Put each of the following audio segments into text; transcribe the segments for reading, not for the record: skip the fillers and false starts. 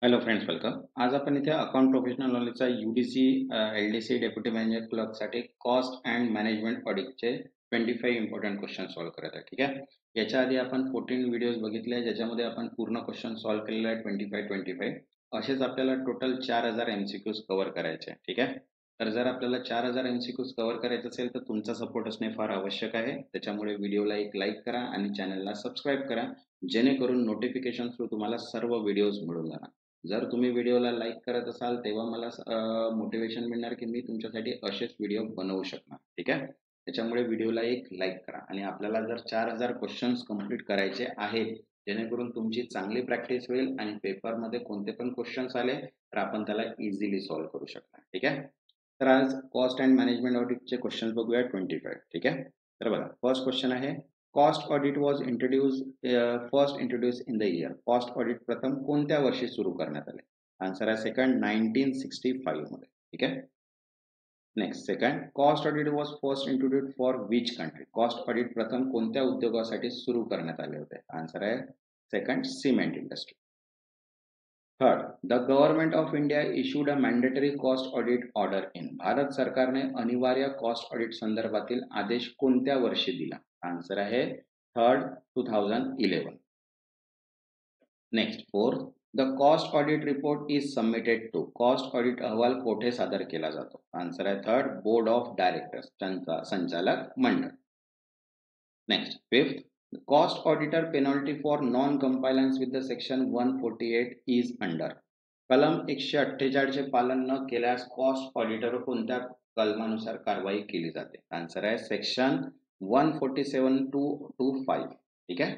Hello friends, welcome. आज आपण इथे अकाउंट प्रोफेशनल नॉलेजचा UDC LDC डेप्युटी मॅनेजर क्लर्कसाठी कॉस्ट अँड मॅनेजमेंट ऑडिटचे 25 इम्पॉर्टंट क्वेश्चन सॉल्व्ह करत आहे. ठीक आहे. याच्या आधी आपण 14 व्हिडिओज बघितले, ज्याच्यामध्ये आपण पूर्ण क्वेश्चन सॉल्व्ह केलेले आहे 25. असेच आपल्याला टोटल 4000 MCQs कव्हर करायचे आहे. ठीक आहे. तर जर आपल्याला 4000 MCQs कव्हर करायचे असेल तर तुमचा सपोर्ट असणे फार आवश्यक आहे. त्याच्यामुळे व्हिडिओला एक लाईक करा आणि चॅनलला सबस्क्राईब करा, जेणेकरून नोटिफिकेशन थ्रू तुम्हाला सर्व व्हिडिओज मिळून जाणार. जर तुम्ही व्हिडिओला लाईक करत असाल तेव्हा मला मोटिवेशन मिळणार की मी तुमच्यासाठी असेच व्हिडिओ बनवू शकणार. ठीक आहे. त्याच्यामुळे व्हिडिओला एक लाईक करा आणि आपल्याला जर 4000 क्वेश्चन्स कंप्लीट करायचे आहेत, जेणेकरून तुमची चांगली प्रॅक्टिस होईल आणि पेपरमध्ये कोणते पण क्वेश्चन्स आले तर आपण त्याला इझिली सॉल्व्ह करू शकणार. ठीक आहे. तर आज कॉस्ट अँड मॅनेजमेंट ऑडिटचे क्वेश्चन्स बघूया 25. ठीक आहे. तर बघा, फर्स्ट क्वेश्चन आहे, cost audit was first introduce in the year. Cost audit प्रथम कोणत्या वर्षी सुरू करण्यात आले? आन्सर आहे सेकंड, 1965 मध्ये. ठीक आहे. Next, second, cost audit was first introduce for which country. Cost audit प्रथम कोणत्या उद्योगासाठी सुरू करण्यात आले होते? आन्सर आहे second, cement industry. Third, the government of India issued a mandatory cost audit order in. Bharat सरकारने अनिवार्य कॉस्ट ऑडिट संदर्भातील आदेश कोणत्या वर्षी दिला? आन्सर आहे third, 2011. Next, fourth, the cost audit report is submitted to. Cost audit अहवाल कोठे सादर केला जातो? आन्सर आहे थर्ड, बोर्ड ऑफ डायरेक्टर्स, संचालक मंडळ. Next, fifth, cost auditor penalty for non compliance with the section 148 is under. कलम 148 चे पालन न केल्यास कॉस्ट ऑडिटर कोणत्या कलमानुसार कारवाई केली जाते? आन्सर आहे सेक्शन 147(2)(5). ठीक आहे.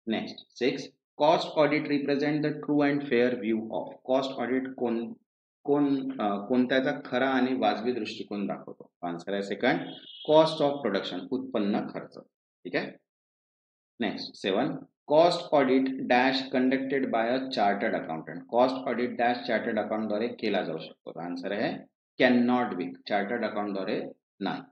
Next, six, cost audit represent the true and fair view of. Cost audit कोणत्याचा खरा आणि वाजवी दृष्टिकोन दाखवतो? आन्सर आहे सेकंड, कॉस्ट ऑफ प्रोडक्शन, उत्पन्न खर्च. ठीक आहे. Next, seven, cost audit dash conducted by a chartered accountant. Cost audit dash chartered account द्वारे केला जाऊ शकतो. आन्सर आहे can not be, chartered account द्वारे नाही.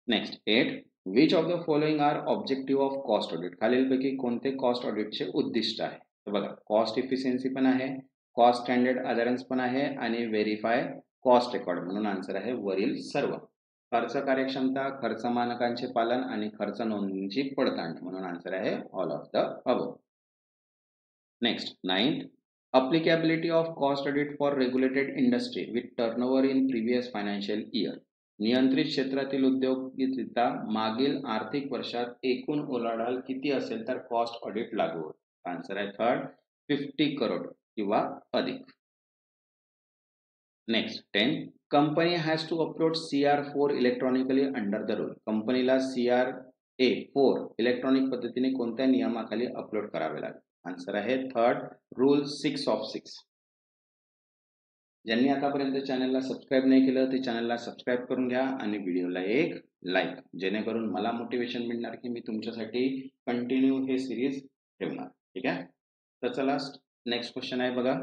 Next, eight, which of the following are objective of cost audit. खालीलपैकी कोणते cost ऑडिटचे उद्दिष्ट आहे? तर बघा, कॉस्ट इफिशियन्सी पण आहे, कॉस्ट स्टँडर्ड अदरन्स पण आहे आणि व्हेरीफाय कॉस्ट रेकॉर्ड. म्हणून आन्सर आहे वरील सर्व. खर्च कार्यक्षमता, खर्च मानकांचे पालन आणि खर्च नोंदणीची पडताळणी. म्हणून आन्सर आहे all of the above. Next, ninth, applicability of cost audit for regulated industry with turnover in previous financial year. नियंत्रित क्षेत्रातील उद्योगिकरित्या मागील आर्थिक वर्षात एकूण उलाढाल किती असेल तर कॉस्ट ऑडिट लागू होईल? आन्सर आहे थर्ड, 50 करोड किंवा अधिक. Next, 10, company has to upload CR4 electronically under the rule. कंपनीला CRA4 इलेक्ट्रॉनिक पद्धतीने कोणत्या नियमाखाली अपलोड करावे लागेल? आन्सर आहे थर्ड, रूल 6 ऑफ 6. ज्यांनी आतापर्यंत चॅनलला सबस्क्राईब नाही केलं ते चॅनलला सबस्क्राईब करून घ्या आणि व्हिडिओला एक लाईक, जेणेकरून मला मोटिवेशन मिळणार की मी तुमच्यासाठी कंटिन्यू हे सिरीज ठेवणार. ठीक आहे. तर चला, नेक्स्ट क्वेश्चन आहे बघा,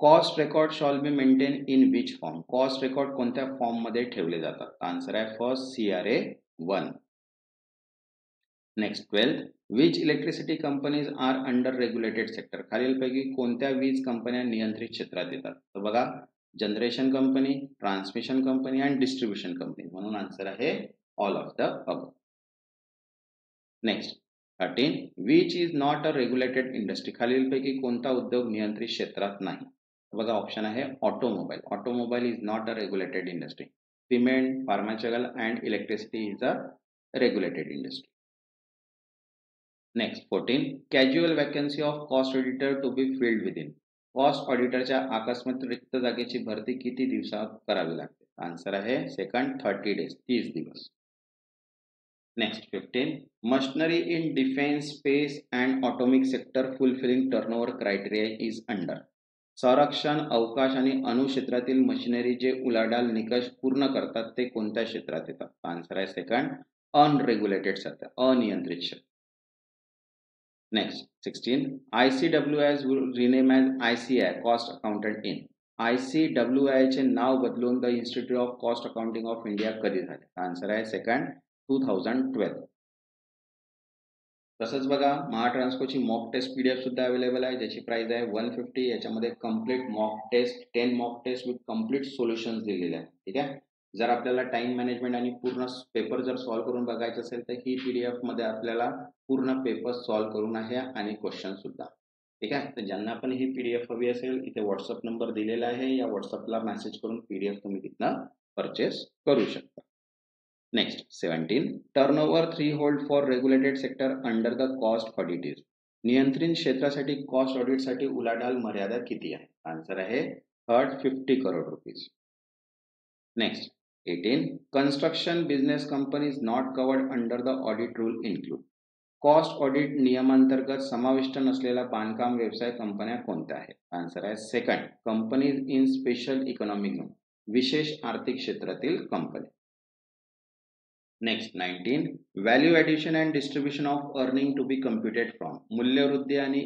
cost record shall be maintain in which form. Cost record कोणत्या फॉर्म मध्ये ठेवले जातात? आन्सर आहे first, CRA1. Next, 12, which electricity companies are under regulated sector. खालीलपैकी कोणत्या वीज कंपन्या नियंत्रित क्षेत्रात येतात? तर बघा, जनरेशन कंपनी, ट्रान्समिशन कंपनी आणि डिस्ट्रीब्युशन कंपनी. म्हणून आन्सर आहे all of the above. Next, 13, which is not a regulated industry. खालीलपैकी कोणता उद्योग नियंत्रित क्षेत्रात नाही? बघा, ऑप्शन आहे automobile. Automobile is not a regulated industry. Cement, pharmaceutical and electricity is a regulated industry. Next, 14, casual vacancy of cost auditor to be filled within. कॉस्ट ऑडिटरच्या अकस्मात रिक्त जागेची भरती किती दिवसात करावी लागते? आन्सर आहे सेकंड, 30 days, 30 दिवस. Next, 15, machinery in defence, space and atomic sector fulfilling turnover criteria is under. संरक्षण, अवकाश आणि अणु क्षेत्रातील मशिनरी जे उलाढाल निकष पूर्ण करतात ते कोणत्या क्षेत्रात येतात? आन्सर आहे सेकंड, अनरेग्युलेटेड सेक्टर, अनियंत्रित क्षेत्र. Next, 16, ICWIS will rename as ICI, cost accountant in. ICWI चे नाव बदलून the institute of cost accounting of India कधी झाले? आन्सर आहे सेकंड, 2012. तसंच बघा महाट्रान्सकोची मॉक टेस्ट PDF सुद्धा अवेलेबल आहे, ज्याची प्राइस आहे 150. याच्यामध्ये complete mock test 10 mock test with complete solutions दिलेले आहेत. ठीक आहे. जर आपल्याला टाइम मॅनेजमेंट आणि पूर्ण पेपर जर सॉल्व्ह करून बघायचं असेल तर ही PDF मध्ये आपल्याला पूर्ण पेपर सॉल्व्ह करून आहे आणि क्वेश्चन सुद्धा. ठीक आहे. तर ज्यांना पण ही PDF हवी असेल इथे व्हॉट्सअप नंबर दिलेला आहे, या व्हॉट्सअपला मेसेज करून PDF तुम्ही तिथनं परचेस करू शकता. Next 17. Turnover threshold for regulated sector under the cost audit is. नियंत्रित क्षेत्रासाठी कॉस्ट ऑडिटसाठी उलाढाल मर्यादा किती आहे? आन्सर आहे 50 crore rupees. Next 18. Construction business companies not covered under the audit rule include. Cost audit नियमांतर्गत समाविष्ट नसलेल्या बांधकाम व्यवसाय कंपन्या कोणत्या आहेत? आन्सर आहे second, companies in special economic zone, विशेष आर्थिक क्षेत्रातील company. Next 19. Value addition and distribution of earning to be computed from. मूल्यवृद्धी आणि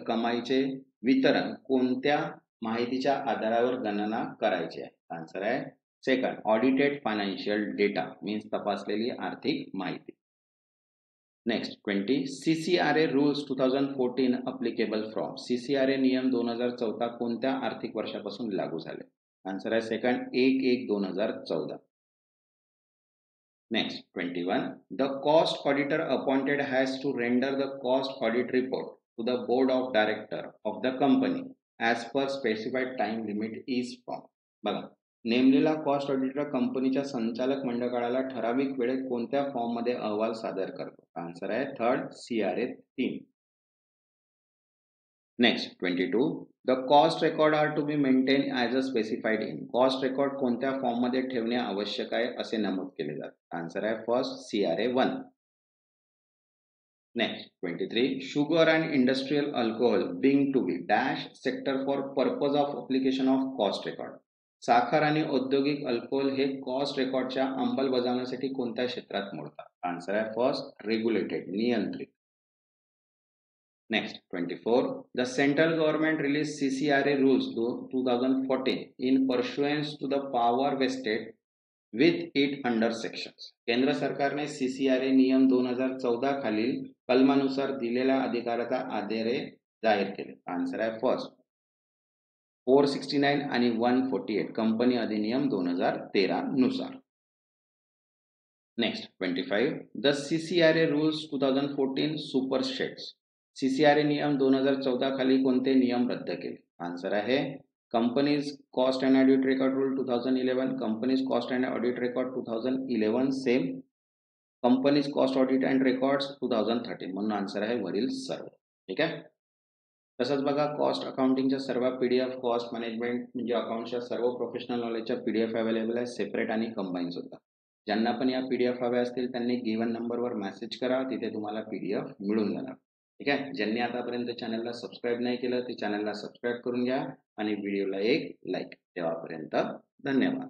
कमाईचे वितरण कोणत्या माहितीच्या आधारावर गणना करायची आहे? आन्सर आहे second, audited financial data means तपासलेली आर्थिक माहिती. Next 20. CCRA rules 2014 applicable from. CCRA नियम 2014 कोणत्या आर्थिक वर्षापासून लागू झाले? आन्सर आहे second, 1/1/2014. Next 21. The cost auditor appointed has to render the cost audit report to the board of director of the company as per specified time limit is from. बघा, नेमलेला cost auditor कंपनीच्या संचालक मंडळाला ठराविक वेळेत कोणत्या form मध्ये अहवाल सादर करतो? आन्सर आहे third, CRA 3. Next 22. The cost record are to be maintain as a specified in. Cost record कोणत्या फॉर्म मध्ये ठेवणे आवश्यक आहे असे नमूद केले जाते? आन्सर आहे first, CRA 1. Next 23. Sugar and industrial alcohol being to be dash sector for purpose of application of cost record. साखर आणि औद्योगिक अल्कोहोल हे कॉस्ट रेकॉर्डच्या अंमलबजावणीसाठी कोणत्या क्षेत्रात मोडतात? आन्सर आहे फर्स्ट, रेग्युलेटेड, नियंत्रित. Next 24. The central government released CCRA rules 2014 in pursuance to the power vested with it under sections. केंद्र सरकारने CCRA नियम 2014 खालील कलमानुसार दिलेल्या अधिकाराचा आधारे जाहीर केले. आन्सर आहे फर्स्ट, 469 आणि 148 कंपनी अधिनियम 2013 नुसार. Next 25. The CCRA rules 2014 supersedes. CCRA नियम 2014 खाली कोणते नियम रद्द केले? आन्सर आहे companies cost and audit record rule 2011, companies cost and audit record 2011 same, companies cost audit and records 2013. म्हणून आन्सर आहे वरील सर्व. ठीक आहे. तसंच बघा, कॉस्ट अकाउंटिंगच्या सर्व PDF, कॉस्ट मॅनेजमेंट म्हणजे अकाउंटच्या सर्व प्रोफेशनल नॉलेजच्या PDF अवेलेबल आहे, सेपरेट आणि कंबाईन सुद्धा. ज्यांना पण या PDF हव्या असतील त्यांनी गिवन नंबरवर मेसेज करा, तिथे तुम्हाला PDF मिळून जाणार. ठीक आहे. ज्यांनी आतापर्यंत चॅनलला सबस्क्राईब नाही केलं ते चॅनलला सबस्क्राईब करून घ्या आणि व्हिडिओला एक लाईक. तेव्हापर्यंत धन्यवाद.